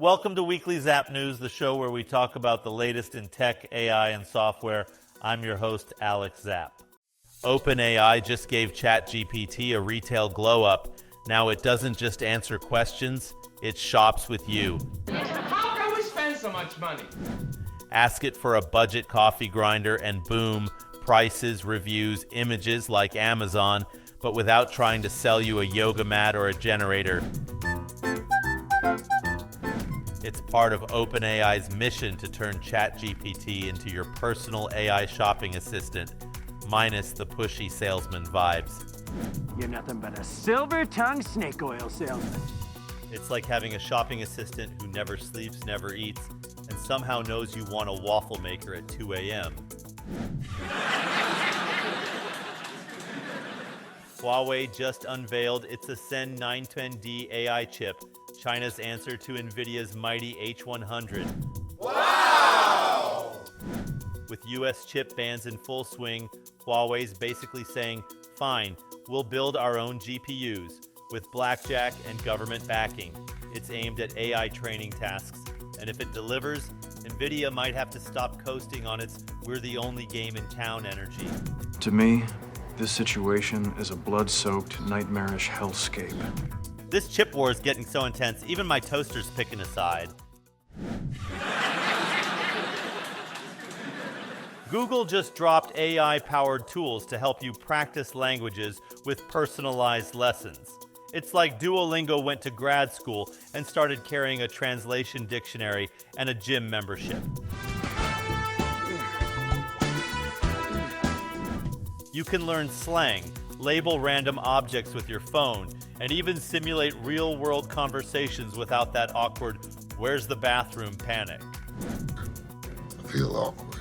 Welcome to Weekly Zap News, the show where we talk about the latest in tech, AI, and software. I'm your host, Alex Zapp. OpenAI just gave ChatGPT a retail glow-up. Now it doesn't just answer questions, it shops with you. How can we spend so much money? Ask it for a budget coffee grinder and boom, prices, reviews, images like Amazon, but without trying to sell you a yoga mat or a generator. It's part of OpenAI's mission to turn ChatGPT into your personal AI shopping assistant, minus the pushy salesman vibes. You're nothing but a silver-tongued snake oil salesman. It's like having a shopping assistant who never sleeps, never eats, and somehow knows you want a waffle maker at 2 a.m. Huawei just unveiled its Ascend 910D AI chip, China's answer to Nvidia's mighty H100. Wow! With US chip bans in full swing, Huawei's basically saying, fine, we'll build our own GPUs, with blackjack and government backing. It's aimed at AI training tasks, and if it delivers, Nvidia might have to stop coasting on its we're the only game in town energy. To me, this situation is a blood-soaked, nightmarish hellscape. This chip war is getting so intense, even my toaster's picking a side. Google just dropped AI-powered tools to help you practice languages with personalized lessons. It's like Duolingo went to grad school and started carrying a translation dictionary and a gym membership. You can learn slang, label random objects with your phone, and even simulate real-world conversations without that awkward, where's the bathroom panic. I feel awkward.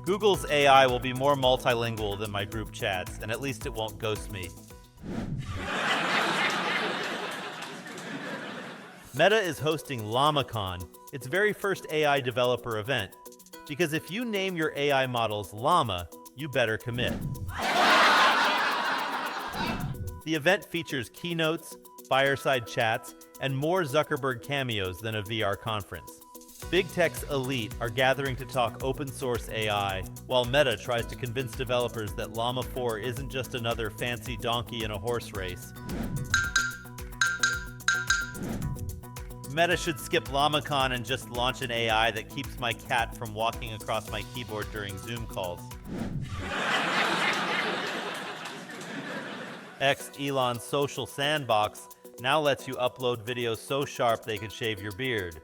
Google's AI will be more multilingual than my group chats, and at least it won't ghost me. Meta is hosting LlamaCon, its very first AI developer event. Because if you name your AI models Llama, you better commit. The event features keynotes, fireside chats, and more Zuckerberg cameos than a VR conference. Big Tech's elite are gathering to talk open source AI, while Meta tries to convince developers that Llama 4 isn't just another fancy donkey in a horse race. Meta should skip LlamaCon and just launch an AI that keeps my cat from walking across my keyboard during Zoom calls. Elon's social sandbox now lets you upload videos so sharp they could shave your beard.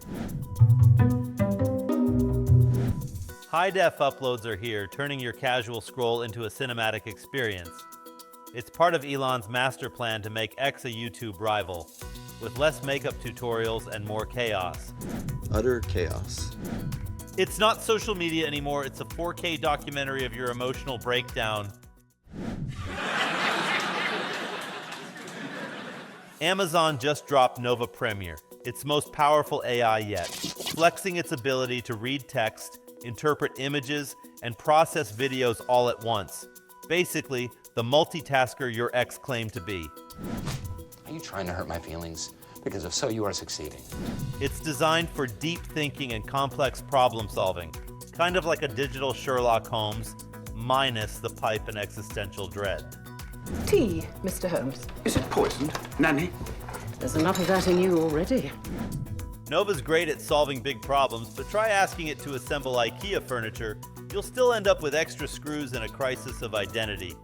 High-def uploads are here, turning your casual scroll into a cinematic experience. It's part of Elon's master plan to make X a YouTube rival, with less makeup tutorials and more chaos. Utter chaos. It's not social media anymore, it's a 4K documentary of your emotional breakdown. Amazon just dropped Nova Premier, its most powerful AI yet, flexing its ability to read text, interpret images, and process videos all at once. Basically, the multitasker your ex claimed to be. Are you trying to hurt my feelings? Because if so, you are succeeding. It's designed for deep thinking and complex problem solving, kind of like a digital Sherlock Holmes, minus the pipe and existential dread. Tea, Mr. Holmes. Is it poisoned, Nanny? There's enough of that in you already. Nova's great at solving big problems, but try asking it to assemble IKEA furniture. You'll still end up with extra screws and a crisis of identity.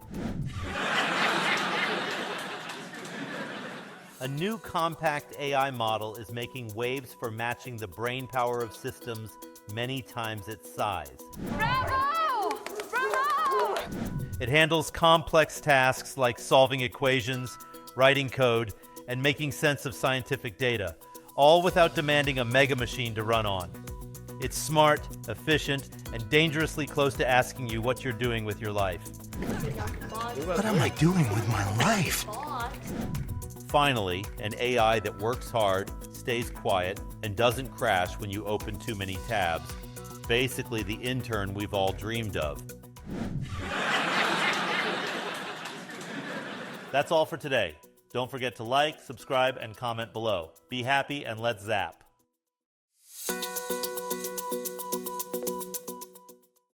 A new compact AI model is making waves for matching the brain power of systems many times its size. Bravo! Bravo! It handles complex tasks like solving equations, writing code, and making sense of scientific data, all without demanding a mega machine to run on. It's smart, efficient, and dangerously close to asking you what you're doing with your life. What am I doing with my life? Finally, an AI that works hard, stays quiet, and doesn't crash when you open too many tabs. Basically, the intern we've all dreamed of. That's all for today. Don't forget to like, subscribe, and comment below. Be happy and let's zap.